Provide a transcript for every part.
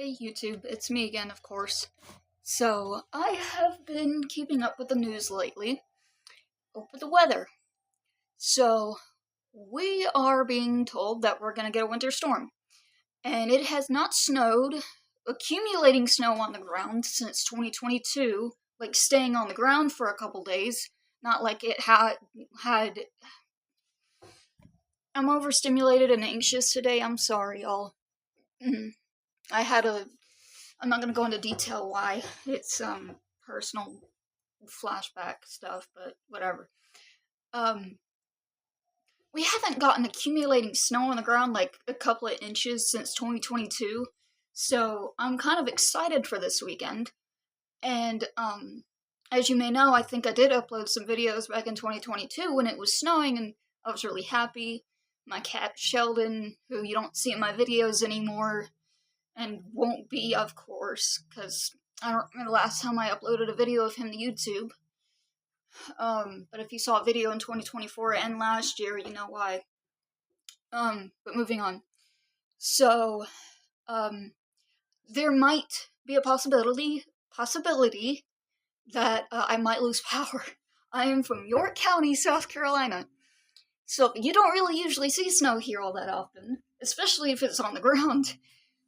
Hey YouTube, it's me again, of course. So, I have been keeping up with the news lately, with the weather. So, we are being told that we're gonna get a winter storm. And it has not snowed, accumulating snow on the ground since 2022, like staying on the ground for a couple days, not like it had. I'm overstimulated and anxious today, I'm sorry, y'all. I had a I'm not gonna go into detail why. It's personal flashback stuff, but whatever. Um we haven't gotten accumulating snow on the ground like a couple of inches since 2022. So I'm kind of excited for this weekend. And as you may know, I think I did upload some videos back in 2022 when it was snowing and I was really happy. My cat Sheldon, who you don't see in my videos anymore, and won't be, of course, because I don't remember the last time I uploaded a video of him to YouTube. But if you saw a video in 2024 and last year, you know why. But moving on. So, there might be a possibility that I might lose power. I am from York County, South Carolina. So you don't really usually see snow here all that often, especially if it's on the ground.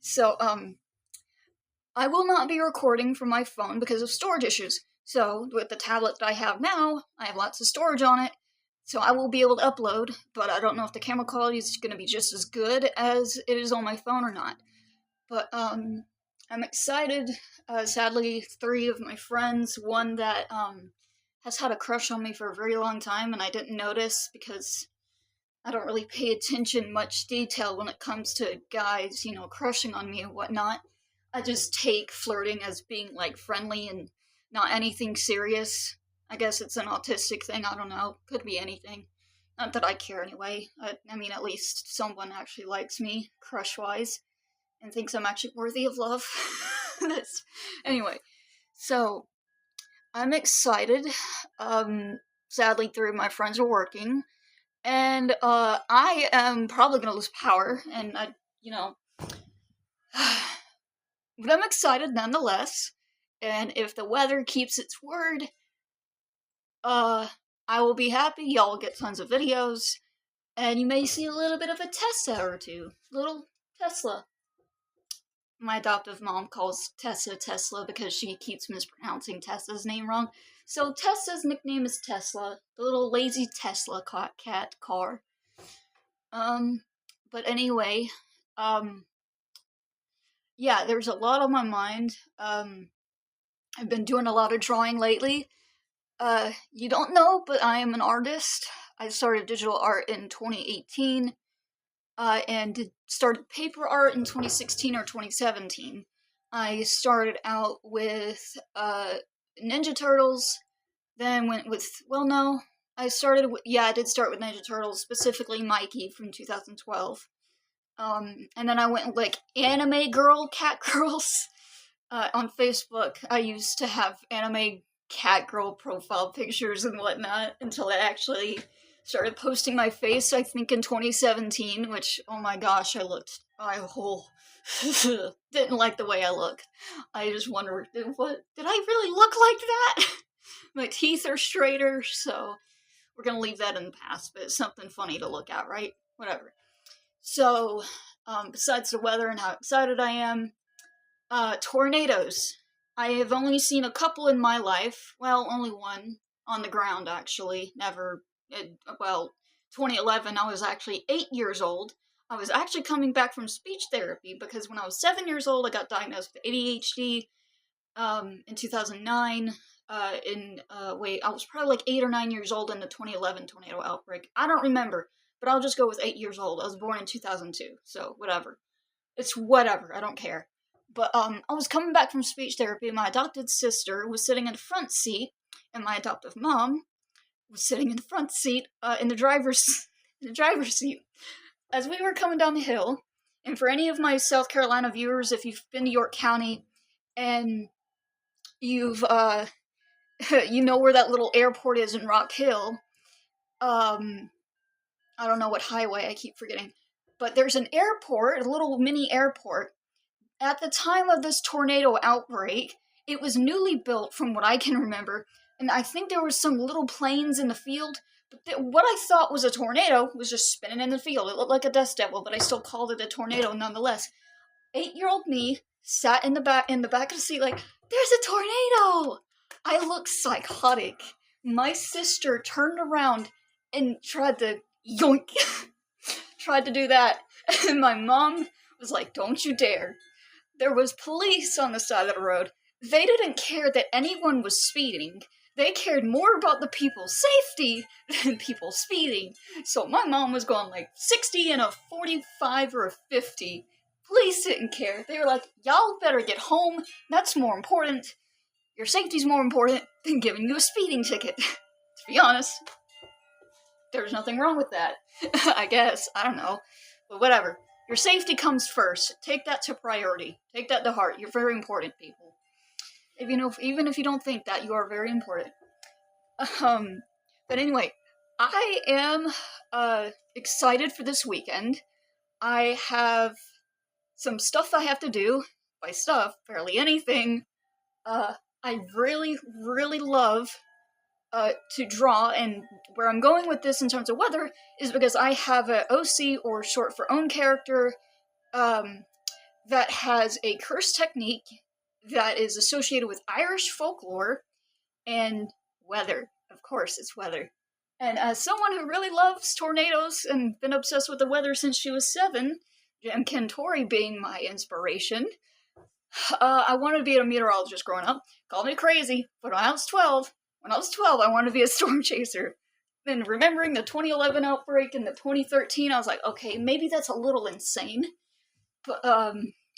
So, I will not be recording from my phone because of storage issues. So, with the tablet that I have now, I have lots of storage on it, so I will be able to upload, but I don't know if the camera quality is going to be just as good as it is on my phone or not. But, I'm excited. Sadly, three of my friends, one that, has had a crush on me for a very long time, and I didn't notice because I don't really pay attention much detail when it comes to guys, crushing on me and whatnot. I just take flirting as being, like, friendly and not anything serious. I guess it's an autistic thing, I don't know. Could be anything. Not that I care anyway. I mean, at least someone actually likes me, crush-wise, and thinks I'm actually worthy of love. Anyway, so, I'm excited. Sadly, three of my friends are working, and, I am probably gonna lose power, and but I'm excited nonetheless. And if the weather keeps its word, uh, I will be happy. Y'all will get tons of videos, and you may see a little bit of a Tesla or two. Little Tesla. My adoptive mom calls Tessa Tesla because she keeps mispronouncing Tessa's name wrong. So Tessa's nickname is Tesla, the little lazy Tesla cat car. But anyway, um, yeah, there's a lot on my mind. I've been doing a lot of drawing lately. You don't know, but I am an artist. I started digital art in 2018, and started paper art in 2016 or 2017. I started out with, Ninja Turtles, then went with, well, no, I did start with Ninja Turtles, specifically Mikey from 2012. And then I went with, like, anime girl, cat girls. On Facebook, I used to have anime cat girl profile pictures and whatnot until I actually started posting my face, I think in 2017, which, oh my gosh, didn't like the way I looked. I just wondered, did I really look like that? My teeth are straighter, so we're gonna leave that in the past, but it's something funny to look at, right? Whatever. So, besides the weather and how excited I am, tornadoes. I have only seen a couple in my life. Well, only one on the ground, actually. Never. 2011, I was actually 8 years old. I was actually coming back from speech therapy because when I was 7 years old, I got diagnosed with ADHD. In 2009. I was probably like 8 or 9 years old in the 2011 tornado outbreak. I don't remember, but I'll just go with 8 years old. I was born in 2002, so whatever. It's whatever. I don't care. But I was coming back from speech therapy, and my adopted sister was sitting in the front seat, and my adoptive mom was sitting in the front seat, in the driver's in the driver's seat. As we were coming down the hill, and for any of my South Carolina viewers, if you've been to York County and you've you know where that little airport is in Rock Hill, I don't know what highway, I keep forgetting, but there's an airport, a little mini airport, At the time of this tornado outbreak, it was newly built from what I can remember, and I think there was some little planes in the field, but what I thought was a tornado was just spinning in the field. It looked like a dust devil, but I still called it a tornado nonetheless. 8-year-old me sat in the back of the seat like, there's a tornado! I looked psychotic. My sister turned around and tried to yoink, tried to do that, and my mom was like, don't you dare. There was police on the side of the road. They didn't care that anyone was speeding. They cared more about the people's safety than people speeding. So my mom was going like 60 and a 45 or a 50. Police didn't care. They were like, y'all better get home. That's more important. Your safety's more important than giving you a speeding ticket. To be honest, there's nothing wrong with that. I guess. I don't know. But whatever. Your safety comes first. Take that to priority. Take that to heart. You're very important, people. Even if you don't think that, you are very important. But anyway, I am excited for this weekend. I have some stuff I have to do. By stuff, barely anything. I really, really love to draw, and where I'm going with this in terms of weather is because I have a OC, or short for own character, that has a curse technique that is associated with Irish folklore and weather. Of course, it's weather. And as someone who really loves tornadoes and been obsessed with the weather since she was 7, Jem Kentori being my inspiration, I wanted to be a meteorologist growing up. Call me crazy, but when I was 12, I wanted to be a storm chaser. Then remembering the 2011 outbreak and the 2013, I was like, okay, maybe that's a little insane. But,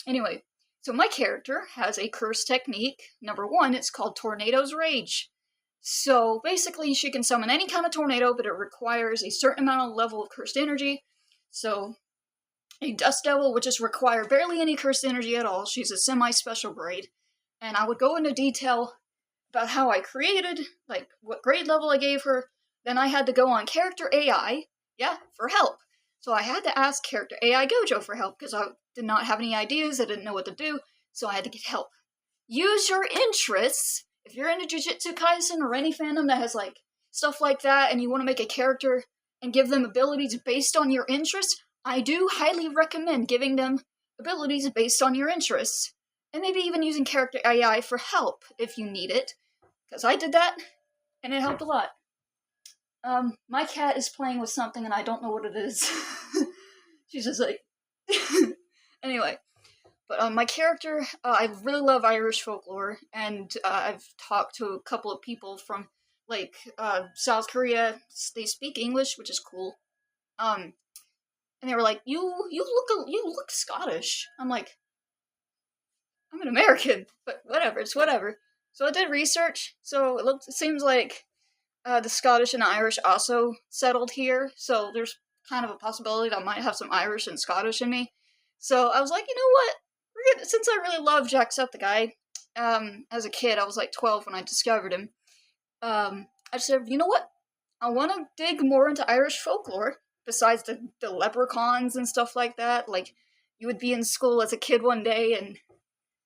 anyway, so my character has a curse technique. Number 1, it's called Tornado's Rage. So basically, she can summon any kind of tornado, but it requires a certain amount of level of cursed energy. So a Dust Devil would just require barely any cursed energy at all. She's a semi-special grade. And I would go into detail about how I created, like, what grade level I gave her. Then I had to go on character AI, for help. So I had to ask character AI Gojo for help, because I did not have any ideas, I didn't know what to do, so I had to get help. Use your interests. If you're into Jujutsu Kaisen or any fandom that has, like, stuff like that, and you want to make a character and give them abilities based on your interests, I do highly recommend giving them abilities based on your interests. And maybe even using character AI for help if you need it. Because I did that, and it helped a lot. My cat is playing with something, and I don't know what it is. She's just like... Anyway. But my character, I really love Irish folklore, and I've talked to a couple of people from, like, South Korea. They speak English, which is cool. And they were like, you look Scottish. I'm like, I'm an American, but whatever, it's whatever. So I did research, so it seems like the Scottish and Irish also settled here, so there's kind of a possibility that I might have some Irish and Scottish in me. So I was like, you know what? Since I really love Jacksepticeye, as a kid, I was like 12 when I discovered him, I said, you know what? I want to dig more into Irish folklore, besides the leprechauns and stuff like that. Like, you would be in school as a kid one day, and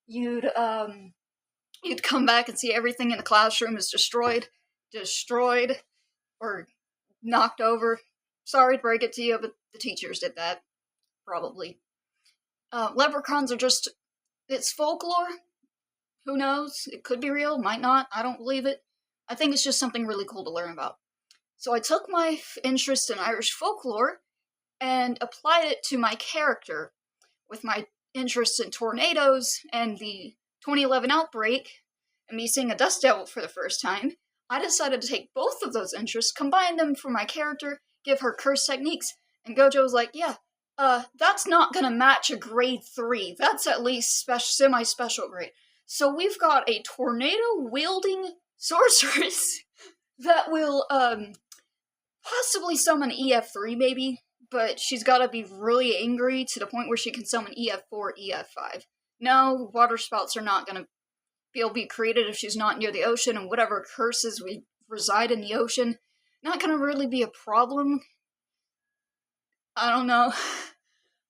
you'd come back and see everything in the classroom is destroyed, or knocked over. Sorry to break it to you, but the teachers did that, probably. Leprechauns are just, it's folklore. Who knows? It could be real, might not. I don't believe it. I think it's just something really cool to learn about. So I took my interest in Irish folklore and applied it to my character. With my interest in tornadoes and the 2011 outbreak, and me seeing a Dust Devil for the first time, I decided to take both of those interests, combine them for my character, give her curse techniques, and Gojo was like, yeah, that's not gonna match a grade 3. That's at least semi-special grade. So we've got a tornado-wielding sorceress that will, possibly summon EF3, maybe, but she's gotta be really angry to the point where she can summon EF4, EF5. No, water spouts are not gonna be able to be created if she's not near the ocean, and whatever curses reside in the ocean, not gonna really be a problem. I don't know.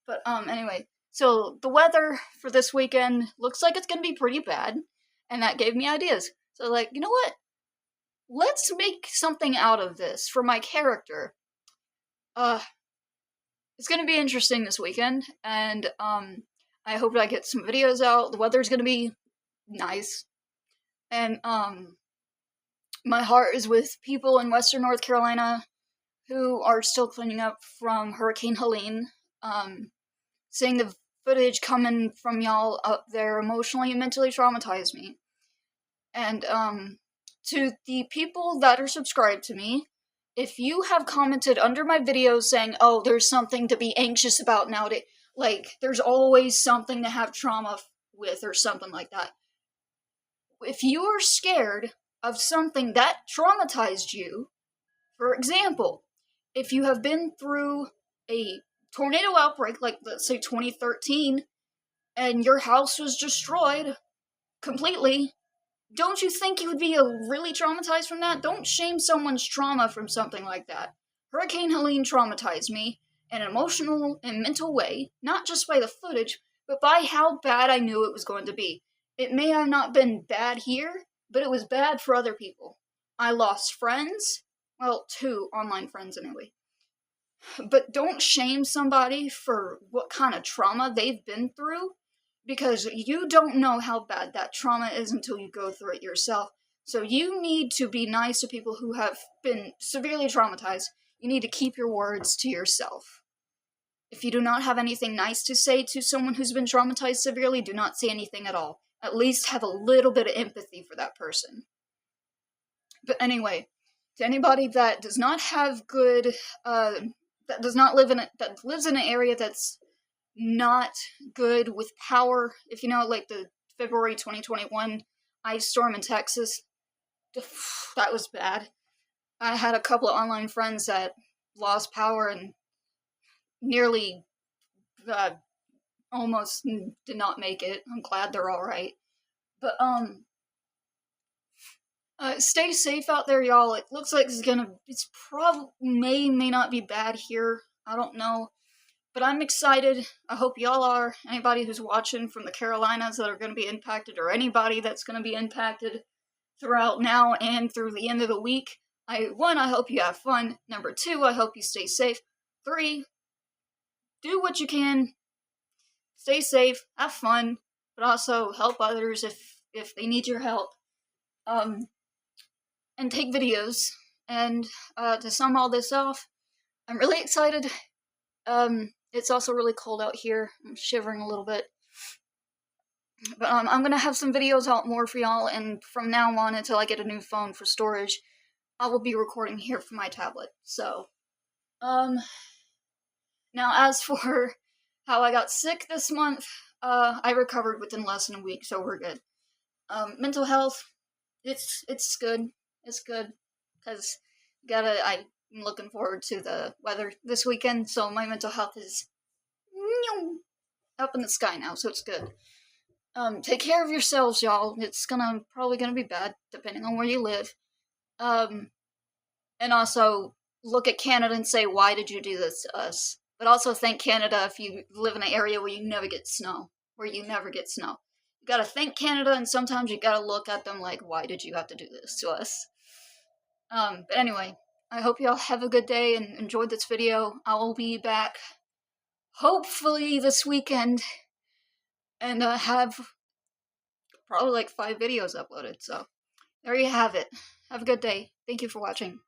But, anyway, So the weather for this weekend looks like it's gonna be pretty bad, and that gave me ideas. So like, you know what? Let's make something out of this for my character. It's gonna be interesting this weekend, and I hope I get some videos out. The weather's gonna be nice, and my heart is with people in Western North Carolina who are still cleaning up from Hurricane Helene. Seeing the footage coming from y'all up there emotionally and mentally traumatized me. And to the people that are subscribed to me, if you have commented under my videos saying, oh, there's something to be anxious about nowadays, like, there's always something to have trauma with or something like that. If you are scared of something that traumatized you, for example, if you have been through a tornado outbreak, like, let's say 2013, and your house was destroyed completely, don't you think you would be really traumatized from that? Don't shame someone's trauma from something like that. Hurricane Helene traumatized me in an emotional and mental way, not just by the footage, but by how bad I knew it was going to be. It may have not been bad here, but it was bad for other people. I lost friends. Well, 2 online friends anyway. But don't shame somebody for what kind of trauma they've been through, because you don't know how bad that trauma is until you go through it yourself. So you need to be nice to people who have been severely traumatized. You need to keep your words to yourself. If you do not have anything nice to say to someone who's been traumatized severely, do not say anything at all. At least have a little bit of empathy for that person. But anyway, to anybody that does not have good, that does not live in it, that lives in an area that's not good with power, if you know, like the February 2021 ice storm in Texas, that was bad. I had a couple of online friends that lost power and nearly almost did not make it. I'm glad they're all right. But stay safe out there, y'all. It looks like it's probably may not be bad here. I don't know. But I'm excited. I hope y'all are. Anybody who's watching from the Carolinas that are going to be impacted, or anybody that's going to be impacted throughout now and through the end of the week. I hope you have fun. Number 2, I hope you stay safe. 3, do what you can. Stay safe, have fun, but also help others if they need your help. And take videos. And to sum all this off, I'm really excited. It's also really cold out here. I'm shivering a little bit. But I'm gonna have some videos out more for y'all, and from now on until I get a new phone for storage, I will be recording here from my tablet. So, now as for how I got sick this month, I recovered within less than a week, so we're good. Mental health, it's good. It's good, because I'm looking forward to the weather this weekend, so my mental health is up in the sky now, so it's good. Take care of yourselves, y'all. It's probably gonna be bad, depending on where you live. And also, look at Canada and say, why did you do this to us? But also thank Canada if you live in an area where you never get snow. You gotta thank Canada, and sometimes you gotta look at them like, why did you have to do this to us? But anyway, I hope y'all have a good day and enjoyed this video. I will be back, hopefully, this weekend, and have probably like 5 videos uploaded, so there you have it. Have a good day. Thank you for watching.